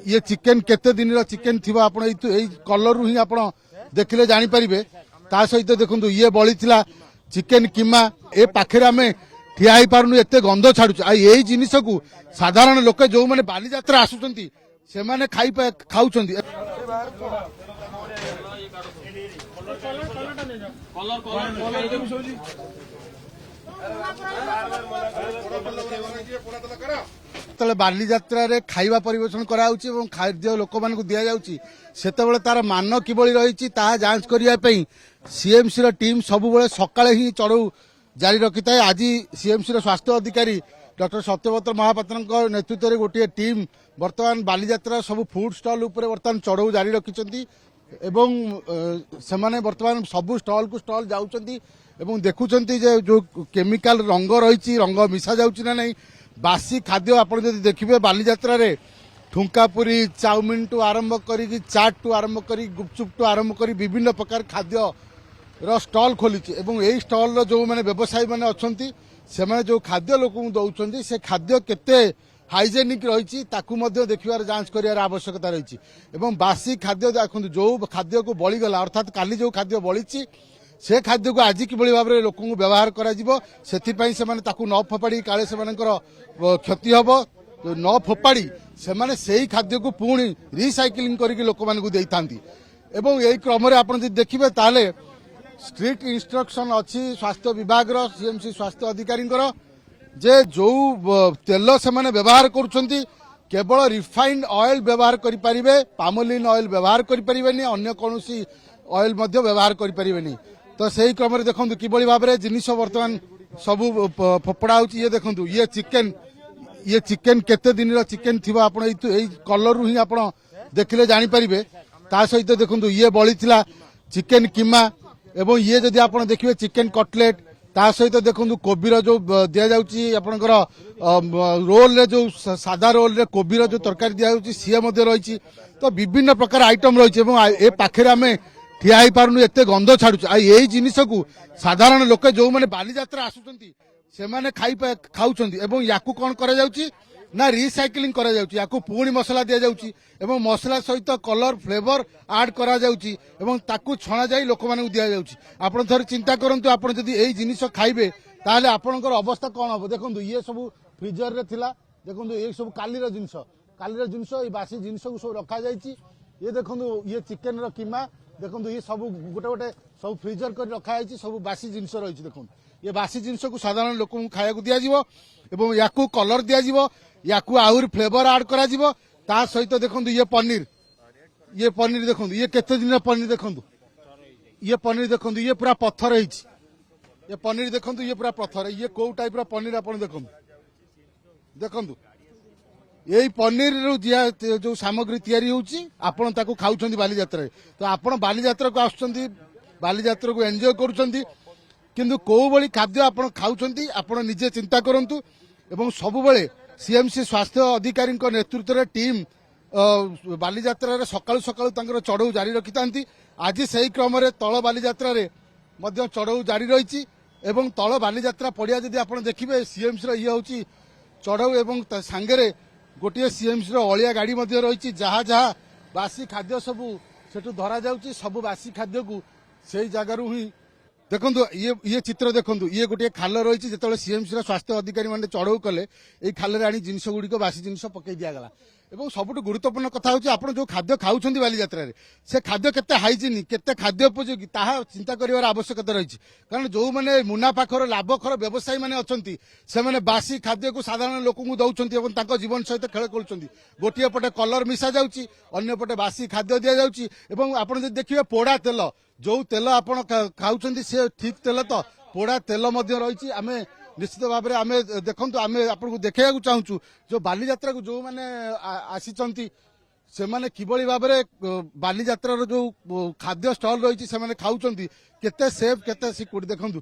ये चिकेन केते दिन चिकेन थी आप कलर ही आप देखिले जानीपारे ता सहित देखो ये बड़ी चिकेन कीमा ए पाखे आम ठिया हो पारनु एत गंध छाड़ू यही जिनिस को साधारण लोके जो मैंने बालीजात्रा आसुंच से मैंने खाऊ बालीजात्रा खाइबा परिवेषण कराऊँ खाद्य लोक मान दि जाऊँगी से तार मान किभली रही जांच करने सीएमसी टीम सब सकाळे ही चढ़ऊ जारी रखी था। आज सीएमसी स्वास्थ्य अधिकारी डॉक्टर सत्यव्रत महापात्र नेतृत्व में गोटे टीम बर्तमान बालीजात्रा सब फूड स्टॉल उपर बर्तमान चढ़ऊ जारी रखिंट से बर्तमान सबू स्टॉल को स्टॉल जाऊँगी देखुंट जो केमिकल रंग रही रंग मिसा जाऊँ ना नहीं बासी खाद्य आप देखिए बालीजात्रा रे ठुंकापुरी चाउमिन टू आरंभ करी चाट टू आरंभ करी गुपचुप टू आरंभ करी विभिन्न प्रकार खाद्य स्टॉल खोली यही स्टॉल जो मैंने व्यवसायी मैंने अच्छा से जो खाद्य लोक दौरान से खाद्य केते हाइजेनिक रही देखिबार जांच कर आवश्यकता रही बासी खाद्य देखो जो खाद्य को बळीगला अर्थात काली जो खाद्य बड़ी से खाद्य को आज कि भाव में लोक व्यवहार से न फोपाड़ी काले से क्षति हम न फोपाड़ी से खाद्य को पुणी रिसाइक्लिंग करके लोक मानक दे था यही क्रम आप देखिए ताले स्ट्रिक्ट इंस्ट्रक्शन अच्छी स्वास्थ्य विभाग सीएमसी स्वास्थ्य अधिकारी जे जो तेल से माने व्यवहार करुछंती केवल रिफाइंड ऑयल व्यवहार करें पामोलिन ऑयल व्यवहार करें अन्य कौन ऑयल व्यवहार करें तो से ही क्रम में देखो किभली भाव में जिनिस बर्तमान सबू फोपड़ा हो देखो ये चिकेन केते दिन चिकेन थी आप कलर ही आप देखिले जानीपारे ता सहित देखो ये बड़ी चिकेन कीमा एवं ये जदि आप देखिए चिकेन कटलेट ता सहित देखो कोबीर जो दि जाऊँगी आपंकर रोल रे जो सादा रोल रे कोबीर जो तरकारी दि जाऊँगी सी रही तो विभिन्न प्रकार आइटम रही पाखे आम ठिया हो पारनु एत गंध छाड़ू यही जिनिस को साधारण लोके जो मैंने बालीजात्रा आसुंच से मैंने खाऊँ या कौन करा जाउची ना रिसाइक्लिंग करा जाउची याकू पुणी मसला दि जाउची एवं मसला सहित कलर फ्लेवर आड करा जाउची एवं ताकू छणा जाई लोक मानकु दिया जाउची आपण थोड़ी चिंता करंतु आपण जदी एई जिनिस खाइबे ताले आपनकर अवस्था कोन हो देखंतु ये सब फ्रीजर रे थिला देखंतु ये सब कालीर जिनिस ए बासी जिनिस को सब रखा जाईची ये देखंतु ये चिकन रो कीमा देखंतु ये सब गोटे गोटे सब फ्रीजर कर रखा जाईची सब बासी जिनिस रहिची देखंतु ये बासी जिनिस को साधारण लोक खाया को दिया जिवो एवं याकू कलर दिया जिवो याकू आउर फ्लेवर आड करा जिवो ता सहित देखंतु ये पनीर देखंतु ये केते दिन पनीर देखंतु ये पूरा पत्थर रही ये पनीर देखंतु ये पूरा पत्थर ये को टाइप रो पनीर आपण देखंतु यही पनीर रू जो सामग्री तैयारी होउची आपण ताकू खाउछंती बालीजात्रा तो आपण बालीजात्रा को आछंती बालीजात्रा को एंजॉय करूछंती किंतु को बड़ी खाद्य आपण खाउछंती आपण निजे चिंता करंतु एवं सबुबले सीएमसी स्वास्थ्य अधिकारी नेतृत्व में टीम बालीजात्रा सकाळु सकाळु चढ़ऊ जारी रखी था। आज से क्रम में तल बालीजात्रा चढ़ऊ जारी रही तल बालीजात्रा पड़िया जदि आप देखिए सीएमसी ये हूँ चढ़ऊ एवं सांगे गोटे सीएमसी अलिया गाड़ी रही जहाँ जहाँ बासी खाद्य सबू से धरा जाऊँगी सबू बासी खाद्य को से जगार ही देखो ये चित्र देखो ये गोटे खाल रही जो सीएमसी स्वास्थ्य अधिकारी मैंने चढ़ऊ कले ये खाल आनी जिनस गुड़िक बासी जिनस पकई दिगला और सबुठ गुरुत्वपूर्ण कथा हूँ आप जो खाद्य खाऊँ बालीजात्रा से खाद्य केते हाइजीनिक केते खाद्य उपयोगी ताहा चिंता करार आवश्यकता रही कारण जो मैंने मुनाफाखर लाभखर व्यवसायी मैंने अच्छा से बासी खाद्य को साधारण लोक दौरान जीवन सहित खेल कर गोटे पटे कलर मिसा जाऊँगी अन्य पटे बासी खाद्य दि जाऊँगी आप देखिए पोड़ा तेल जो तेल आप खाऊँ से ठीक तेल तो पोड़ा तेल रही आम निश्चित भाव में आम देखु आम आपको देखा चाहूँ जो बालीजात्रा को जो मैंने आसी से माने किभली भाव में बालीजात्रा जो खाद्य स्टॉल रही से खाऊँ केते सेफ केते सिक्योर देखु